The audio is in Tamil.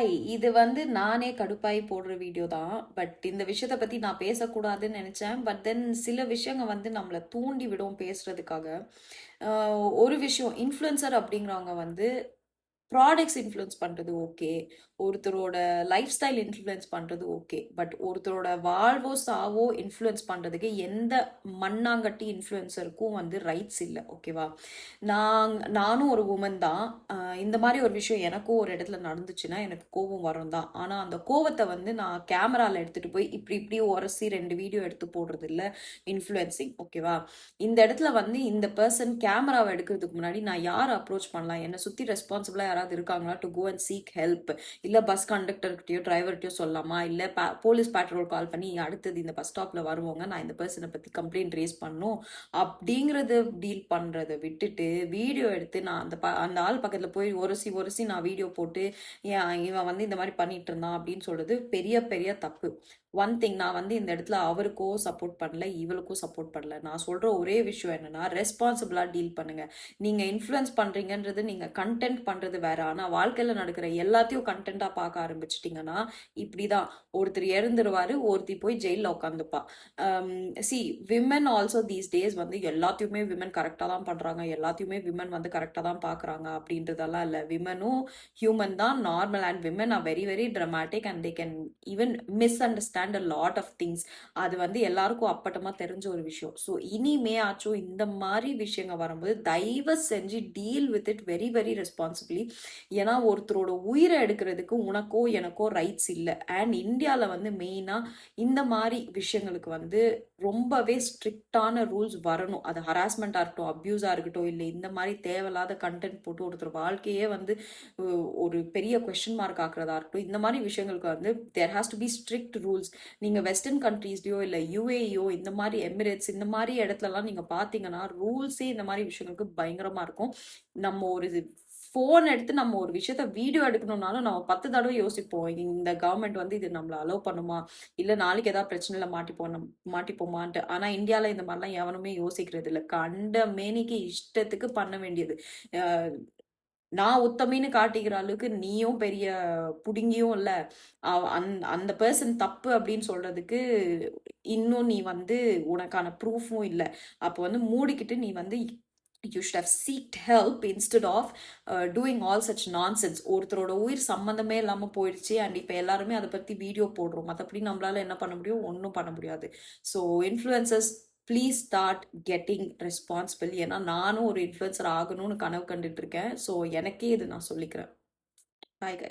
ஹாய், இது வந்து நானே கடுப்பாயி போடுற வீடியோ தான். பட் இந்த விஷயத்த பத்தி நான் பேசக்கூடாதுன்னு நெனச்சேன். பட் தென் சில விஷயங்க வந்து நம்மள தூண்டி விடும் பேசுறதுக்காக. ஒரு விஷயம் இன்ஃப்ளூயன்சர் அப்படிங்கிறவங்க வந்து ப்ராடக்ட்ஸ் இன்ஃப்ளூயன்ஸ் பண்றது ஓகே. ஒருத்தரோட லைஃப் ஸ்டைல் இன்ஃப்ளூயன்ஸ் பண்றது ஓகே. பட் ஒருத்தரோட வாழ்வோ சாவோ இன்ஃப்ளூயன்ஸ் பண்றதுக்கு எந்த மண்ணாங்கட்டி இன்ஃப்ளூயன்சருக்கும் வந்து ரைட்ஸ் இல்லை. ஓகேவா? நானும் ஒரு உமன் தான். இந்த மாதிரி ஒரு விஷயம் எனக்கும் ஒரு இடத்துல நடந்துச்சுன்னா எனக்கு கோவம் வரும் தான். ஆனா அந்த கோவத்தை வந்து நான் கேமரால எடுத்துட்டு போய் இப்படி இப்படி உரசி 2 வீடியோ எடுத்து போடுறது இல்லை இன்ஃப்ளூயன்சிங். ஓகேவா? இந்த இடத்துல வந்து இந்த பர்சன் கேமராவை எடுக்கிறதுக்கு முன்னாடி நான் யாரை அப்ரோச் பண்ணலாம், என்னை சுற்றி ரெஸ்பான்சிபிளாக யாராவது இருக்காங்களா to go and seek help, இல்லை பஸ் கண்டக்டர்கிட்டயோ டிரைவர்கிட்டயோ சொல்லலாமா, இல்லை போலீஸ் பேட்ரோல் கால் பண்ணி அடுத்தது இந்த பஸ் ஸ்டாப்பில் வருவாங்க நான் இந்த பர்சனை பற்றி கம்ப்ளைண்ட் ரேஸ் பண்ணும் அப்படிங்கிறத டீல் பண்ணுறதை விட்டுட்டு வீடியோ எடுத்து நான் அந்த ஆள் பக்கத்தில் போய் ஒரசி ஒரசி நான் வீடியோ போட்டு இவன் வந்து இந்த மாதிரி பண்ணிட்டு இருந்தான் அப்படின்னு சொல்றது பெரிய பெரிய தப்பு. ஒன் திங், நான் வந்து இந்த இடத்துல அவருக்கோ சப்போர்ட் பண்ணல, இவளுக்கும் சப்போர்ட் பண்ணல. நான் சொல்ற ஒரே விஷயம் என்னன்னா, ரெஸ்பான்சிபிளா டீல் பண்ணுங்க. நீங்க இன்ஃப்ளூயன்ஸ் பண்றீங்கன்றது நீங்க கண்டென்ட் பண்றது வேற. ஆனா வாழ்க்கையில நடக்கிற எல்லாத்தையும் கண்டென்ட்டா பார்க்க ஆரம்பிச்சிட்டீங்கன்னா இப்படிதான். ஒருத்தர் இறந்துருவாரு, ஒருத்தி போய் ஜெயில உட்காந்துப்பா. சி, விமன் ஆல்சோ தீஸ் டேஸ் வந்து எல்லாத்தையுமே விமன் கரெக்டா தான் பண்றாங்க, எல்லாத்தையுமே விமன் வந்து கரெக்டா தான் பாக்குறாங்க அப்படின்றதெல்லாம் இல்ல. விமனும் ஹியூமன் தான், normal. And women are very very traumatic and they can even misunderstand a lot of things. அது வந்து எல்லாருக்கும் அப்பட்டமா தெரிஞ்ச ஒரு விஷயம். ஸோ இனிமே ஆச்சும் இந்த மாதிரி விஷயங்கள் வரும்போது தயவு செஞ்சு deal with it very very responsibly. ஏன்னா ஒருத்தரோட உயிரை எடுக்கிறதுக்கு உனக்கோ எனக்கோ ரைட்ஸ் இல்லை. அண்ட் இந்தியாவில் வந்து மெயினாக இந்த மாதிரி விஷயங்களுக்கு வந்து ரொம்பவே ஸ்ட்ரிக்டான ரூல்ஸ் வரணும். அது ஹராஸ்மெண்ட்டாக இருக்கட்டும், அப்யூஸாக இருக்கட்டும், இல்லை இந்த மாதிரி தேவையில்லாத கண்டென்ட் போட்டு ஒருத்தர் வாழ்க்கையே வந்து ஒரு பெரிய கொஸ்டின் மார்க் ஆக்குறதா இருக்கட்டும், இந்த மாதிரி விஷயங்களுக்கு வந்து there has to be strict rules. நீங்கள் வெஸ்டர்ன் கண்ட்ரீஸ்லையோ இல்லை யூஏஇயோ இந்த மாதிரி எமிரேட்ஸ் இந்த மாதிரி இடத்துலலாம் நீங்கள் பார்த்தீங்கன்னா ரூல்ஸே இந்த மாதிரி விஷயங்களுக்கு பயங்கரமாக இருக்கும். நம்ம ஒரு ஃபோன் எடுத்து நம்ம ஒரு விஷயத்த வீடியோ எடுக்கணும்னாலும் நம்ம 10 தடவை யோசிப்போம், இந்த கவர்மெண்ட் வந்து இது நம்மளை அலோவ் பண்ணுமா, இல்லை நாளைக்கு ஏதாவது பிரச்சனையில மாட்டிப்போமான்ட்டு. ஆனால் இந்தியாவில் இந்த மாதிரிலாம் எவனுமே யோசிக்கிறது இல்லை. கண்ட மேனிக்கு இஷ்டத்துக்கு பண்ண வேண்டியது. நான் உத்தமின்னு காட்டிக்கிற அளவுக்கு நீயும் பெரிய புடுங்கியும் இல்லை. அந்த பர்சன் தப்பு அப்படின்னு சொல்றதுக்கு இன்னும் நீ வந்து உனக்கான ப்ரூஃபும் இல்லை. அப்போ வந்து மூடிக்கிட்டு நீ வந்து you should have seeked help instead of doing all such nonsense. ஒருத்தரோட உயிர் சம்பந்தமே இல்லாமல் போயிடுச்சு அண்ட் இப்போ எல்லாருமே அதை பற்றி வீடியோ போடுறோம். மற்றபடி நம்மளால என்ன பண்ண முடியும்? ஒன்றும் பண்ண முடியாது. So influencers please start getting responsible. ஏன்னா நானும் ஒரு இன்ஃப்ளூயன்சர் ஆகணும்னு கனவு கண்டுட்டு இருக்கேன். ஸோ எனக்கே இது நான் சொல்லிக்கிறேன். Bye guys.